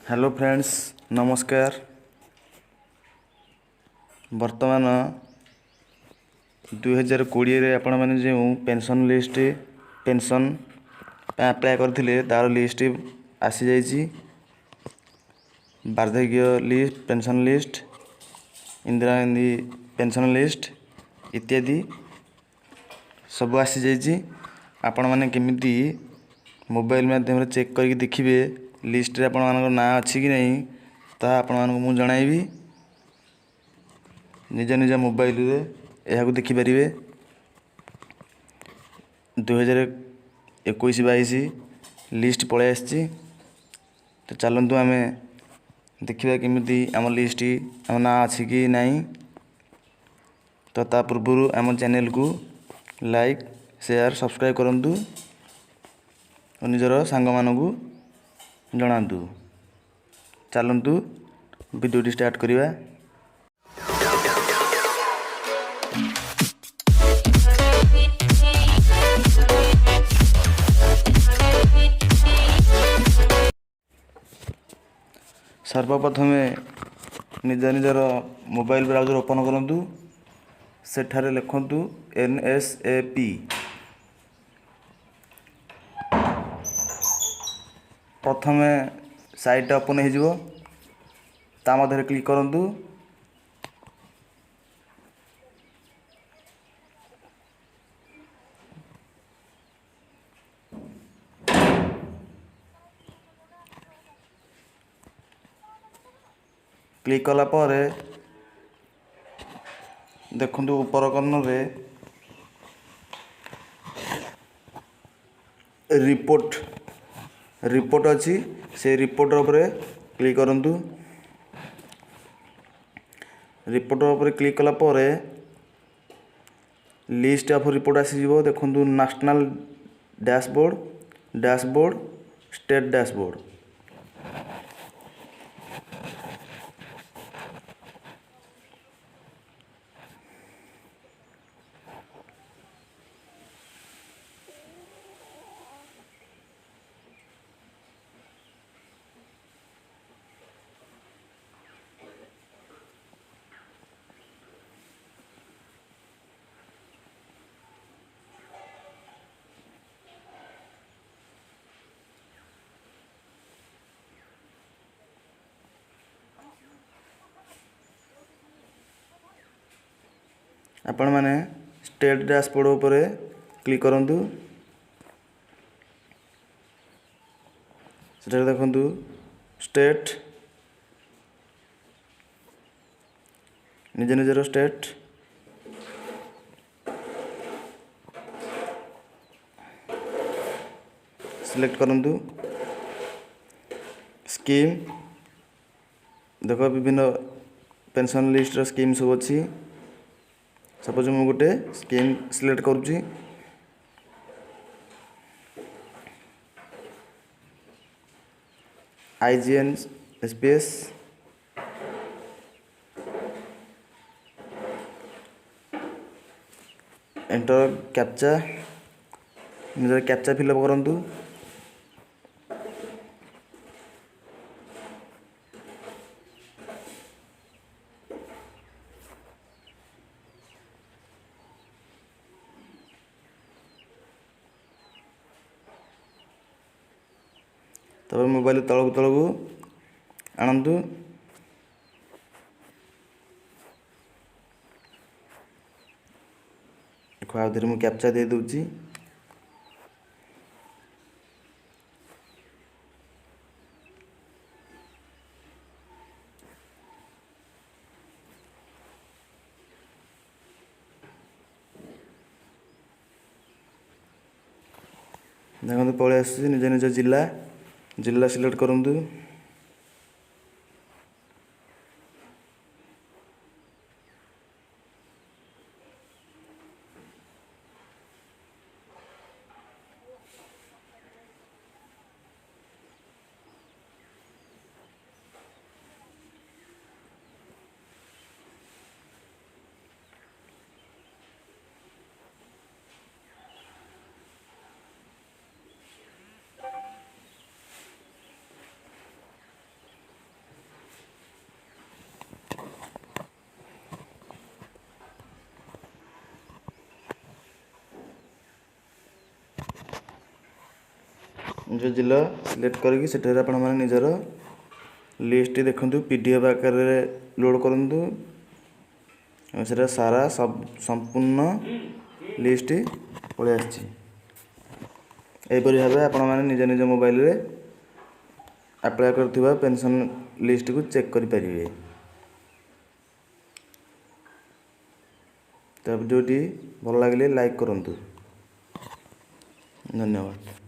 Hello friends, नमस्कार। वर्तमान 2020 आपण मैंने जो पेंशन लिस्ट पेंशन अप्लाई करथिले तार लिस्ट आसी जाइए। वार्धक्य list, pension list, Indira Gandhi pension list इत्यादि सब आसी जाइए। आपण मैंने केमिति मोबाइल माध्यम चेक करके देखिए लिस्ट रे आपण मानक ना अच्छी कि नहीं ता आपण मानक मु जणाइबी। निज निज मोबाइल रे यह देखिपारे। 2021-22 लिस्ट पलि आसी। तो चलतु आम देखा केमी आम लिस्ट आम ना अच्छी कि नहीं। तो ता पूर्व आम चैनल को लाइक शेयर सब्सक्राइब करूँ और निजर सांग मानू जनातु। चलतु वीडियो स्टार्ट करिवा। सर्वप्रथम निज निजर मोबाइल ब्राउजर ओपन करूँ। सेठारे लिखु NSAP। प्रथम साइट ओपन हो मध्य क्लिक करूँ। क्लिक कला पर देखु ऊपर कर्नर रिपोर्ट अच्छी से रिपोर्ट उपरे क्लिक करूँ। रिपोर्ट उपरे क्लिक कला पर लिस्ट ऑफ रिपोर्ट आसीजिवो। देखु नेशनल डैशबोर्ड स्टेट डैशबोर्ड। आपण मैंने स्टेट डैशबोर्ड उपरे क्लिक करूँ। से देखु स्टेट निज निजर स्टेट सिलेक्ट करूँ। स्कीम देख विभिन्न पेंशन लिस्ट स्कीम सब अच्छी। सपोज मु गोटे स्कीम सिलेक्ट करुँची। IGN SPS एंटर कैप्चा निजर कैप्चा फिलअप करूँ। तब मोबाइल तलक आणतु। आउे मुझे कैप्चा दे दूची। देखो पलि आस निज निज जिला सिलेक्ट करूँ। जो जिला सिलेक्ट करके सेठारे आपण माने निजर लिस्ट देखंतु पीडीएफ आकार रे लोड करंतु सेटा सारा सब संपूर्ण लिस्ट पळे आछि। एपरि भाबे आपण माने निज निज मोबाइल रे अप्लाई करथिबा पेंशन लिस्ट को चेक करि परिबे। तब वीडियोटी भल लागले लाइक करंतु। धन्यवाद।